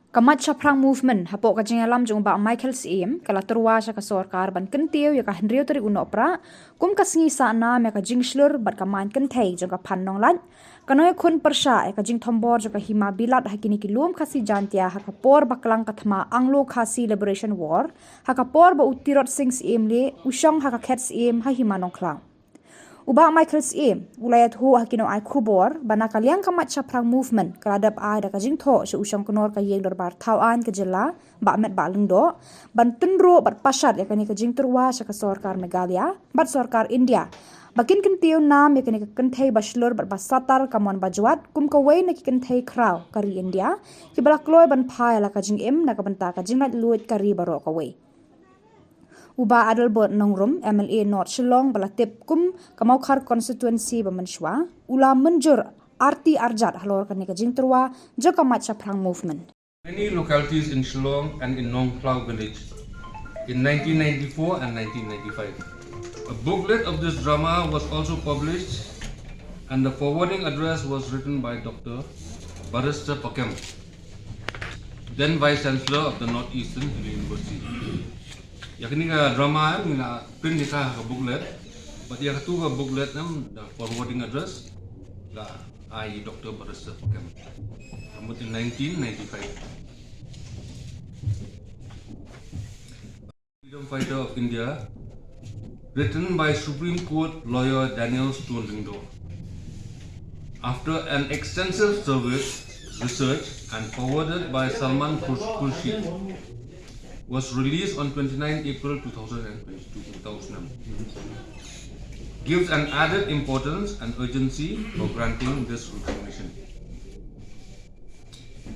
Kamat Chaprang Movement hapo ka jingalam jung ba Michael Sim kala terwa sa ka sarkar ban kentiu ya ka Henry tari uno pra kum ka singi sa na me ka jingslur bat ka man ken thei jung ka phan nong lan kanoy khun persha ya ka jing thombor jung ka hima bilat hakini ki lum khasi jantia ha ka por baklang ka thma Anglo Khasi Liberation War ha ka por ba utirot sing Sim le usong ha ka khet Sim ha hima nong klang Uba Michael Sim ulayat hu hakino ai khubor bana kaliang kamat Chaprang Movement kaladap ai da kajing tho se usang konor ka yeng darbar thawan ke jela ba met ba lengdo ban tunro bat pasat ya kani kajing turwa sa ka sarkar Meghalaya bat sarkar India bakin kentiu nam ya kani kenthei baslur bat basatar kamon bajwat kum ka wei na ki kenthei kraw kari India ki balak loy ban phai la kajing em na ka banta kajing lat luit kari baro ka wei Uba adal bot nongrum MLA North Shillong balatip kum Kamaukar constituency bamanshwa ula menjur arti arjat halor kani ka jingturwa jo Kamat Chaprang Movement. Many localities in Shillong and in Nong Klau village in 1994 and 1995. A booklet of this drama was also published and the forwarding address was written by Dr. Barrister Pakem, then Vice Chancellor of the Northeastern University. Yakni ka drama nila print ni ka booklet, but yang tu ka booklet nam the forwarding address la I Dr. Barrister Pakem. Kamu in 1995. Freedom Fighter of India, written by Supreme Court lawyer Daniel Stolingdo. After an extensive research and forwarded by Salman Khurshid, was released on 29 April 2002. Gives an added importance and urgency for granting this recognition.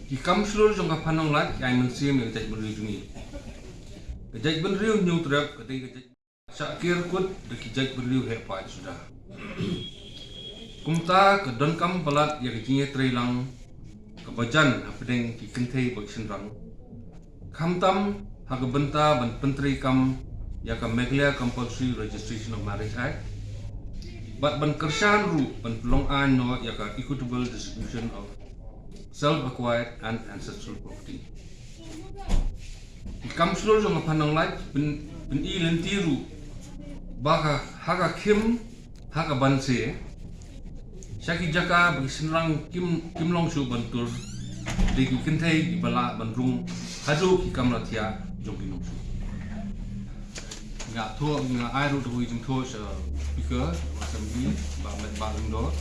Ki kamslur jong kapanong lat yang mensim yang tej beri jungi. Kejaj beri nyung terap ketika kejaj syakir kut de kejaj beri hepat sudah. Kumta ke donkam balat yang kejingnya terilang kebajan hapedeng ki kentai bagsenrang. Kamtam Hagabanta ban Pentri Kam Yaka Meghalaya Compulsory Registration of Marriage Act, but ban Kershan Ru ban Pelong An no Yaka Equitable Distribution of Self-Acquired and Ancestral Property. Ikam seluruh jong panang lait ben I lentiru baka haka kim haka banse Syaki jaka bagi senrang kim long su bantur di kentai di bala bandrung hadu ki kamlatia jogi nongsu nga tho nga airu do jing tho sa speaker assembly ba met ba ndo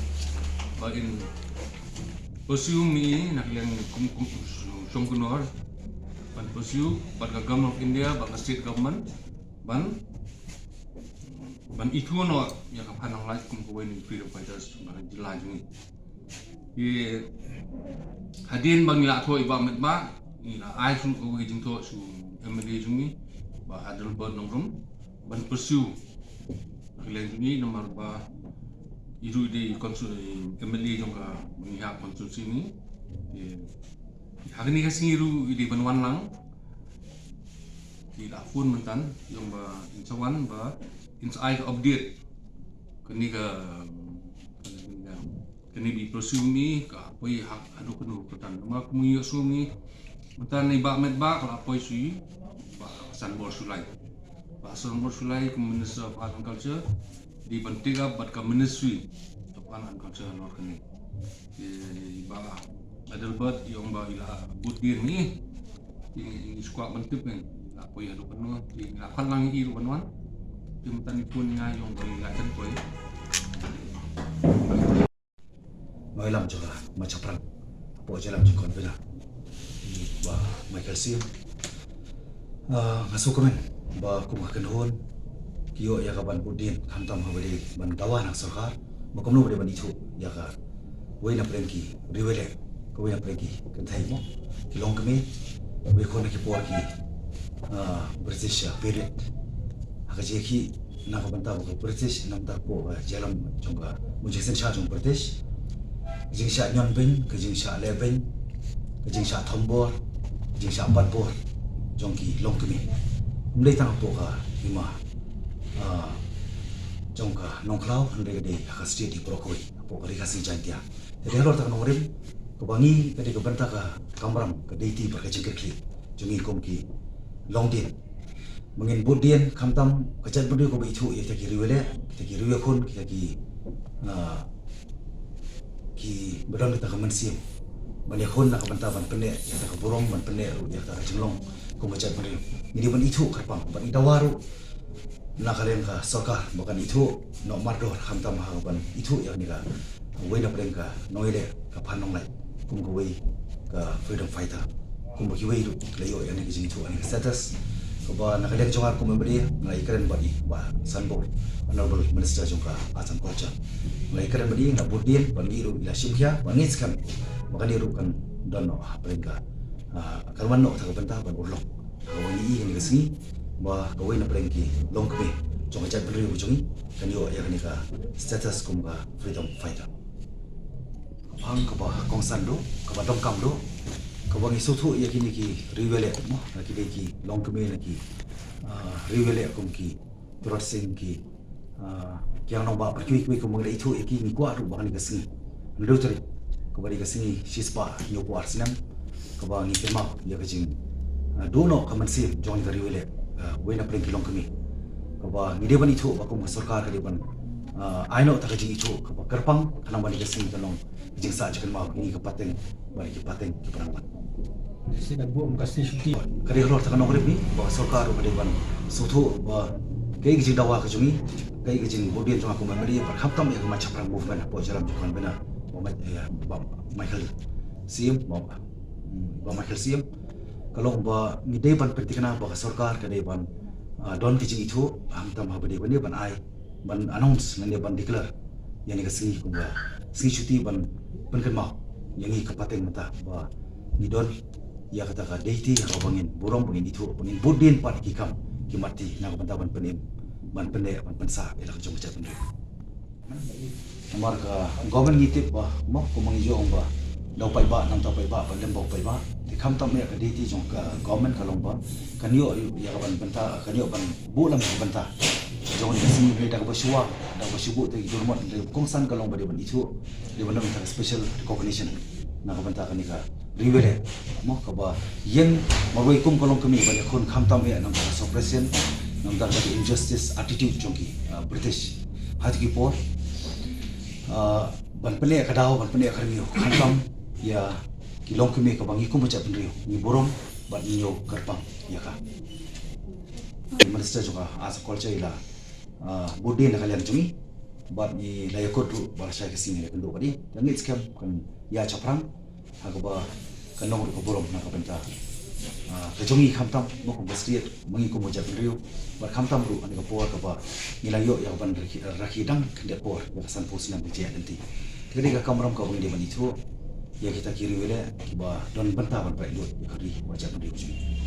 ba in pursue mi nak yang kum som kunor ban pursue ban government of India ban state government ban itu no yang kapanang lai kum ko ni freedom fighters ban jila jungi ye hadin bang la tho iba met ba ni la ai su ko jing tho su MLA jungi ba adal ban nongrum ban pursue aklen jungi nomor ba iru di konsul MLA jong ka mengihak konstitusi ni hari ni kasing iru di banwan lang di lafun mentan yang ba insawan ba insai ka update kini ka kini bi pursue ni ka poi hak adu kenu petan ma kumuyo sumi mentan ni ba met ba ka poi sui ba san bor sulai ba san bor sulai ke Minister of Art and Culture di Bantiga bat ka Ministry of Art and Culture nor kini ba adal bat yung ba ila butir ni di squad bantip kan la poi adu kenu di lakan lang iru banwan di mentan ni pun nga yung ba ila jan poi Mailam juga macam perang, apa jalan juga bela. Ba Michael Sim, masuk kemen, ba kumah kenhon, kio ya kaban budin, kantam habeli ban kawan ang sarkar, makom no ban itu ya kar, wei na prengki, riwele, wei na prengki, kentai mo, kilong kami, wei kona ki puar ki, British period, hakajeki na kabanta ko British namtar po jalan jongga, mujesen sha jong British. Kejing syak nyon bin, kejing syak lebin, kejing syak thombor, kejing syak patbor, jongki long kemi. Mlai tang poka lima, jongka nong klau, ndai gede haka state di Prokoi, poka rikasi jantia. Jadi halor tang nongrim, Kebangi kade kebenta ka kamram ka deiti berkacing kekli jungi kom ki long din mengin budien kamtam kajat budi ko itu ya kita kiri wele kita kiri kon kita ki berang kita kemensim bani kon nak kebenta ban pene ya ta burong ban pene ya ta jenglong ko kajat budi ini ban itu karpang ban idawaru nak kalian ka sokar bukan itu no mardor kamtam ha ban itu ya ni ka wei na prengka noile ka panong lai kum ko wei ka freedom fighter kum ko wei ru layo ya ni kijing tu ani status ko ba nakalian jongar kum beri ngai keren badi ba sanbo honorable minister jongka asan kocha ngai keren badi na budin bangi ru ila shimhya bangi skam makani ru kan don no prengka kalwan no ta benta ban urlok ko ni ni kesini ba ko wei na prengki long kbe jonga jat beri ru jongi kan yo ya ni ka status kum ka freedom fighter hang ka ba kongsan do ka ba dongkam do ka ba ngi suthu ya kini ki riwele mo na ki de ki long kme na ki riwele kum ki processing ki kyang no ba perkui ko mo de itu ya ki ni kwa ru ba ni ka singi ndo tari ka ba ni ka singi shispa nyo ko arsinam ka ba ngi kema ya ka jing do no ka man si jong ka riwele we na preng ki long kme ka ba ngi de ban itu ba ko sarkar ka de ban ai no ta ka jing itu ka ba karpang kana ba ni ka singi ka long jing sa chicken mau ini kepaten balik kepaten ke perangkat sina buat kasih syuti kari keluar tak nongkrip ni bawa sarkar pada ban suatu bawa kaya gijing dawa ke jungi kaya gijing bodian cuma aku memberi perkhaptam yang macam perang movement bawa jalan jukan benar bawa Michael Siem bawa Michael Siem kalau bawa ngidai ban pertikana bawa sarkar kadai ban don gijing itu hamtam habadi ban dia ban ai ban announce ngan dia ban declare yang ni kesini kumba singi cuti ban penken mau yang ni kapateng mata ba ni don ya kata ka deiti ka bangin burong bangin itu bangin budin pat kikam kimati na ka ban penim ban pende ban pensa ila jong chat pende amar ka government ngitip ba mo ko mangi jong ba dau pai ba nam ta pai ba ban dem bau pai ba ti kham tam me ka deiti jong ka government ka long ba kan yo ya ka ban penta kan yo ban bu lam ka penta jong ni sini beda ka basua da basubu te jurmat de kongsan ka long ba de ban itu de ban ta special recognition na ka banta ka ni ka riwele mo ka ba yen maroi kum ka long kami ba de khon kham tam me nam ta suppression nam ta ka injustice attitude jong ki British hat ki por ban pele ka daw ban pele ka riyo kham tam ya ki long kami ka bangi kum ba chat riyo ni borom ban nyo karpang ya ka minister juga as culture ila budin na kalian jungi bat ni layakot ru bahasa ke sini kan do badi langit skam kan ya chaprang hagaba kan nong ko borom na ka benta ke jungi khamtam mo ko basriet mangi ko mojak riu bat khamtam ru ani ka por ka ba ni layo ya ban rakhi dang kan de por ya san pos nam je nanti kali ka kamram ka bungi bani thu ya kita kiri wele ki ba don benta ban pai lut ya kari mojak riu jungi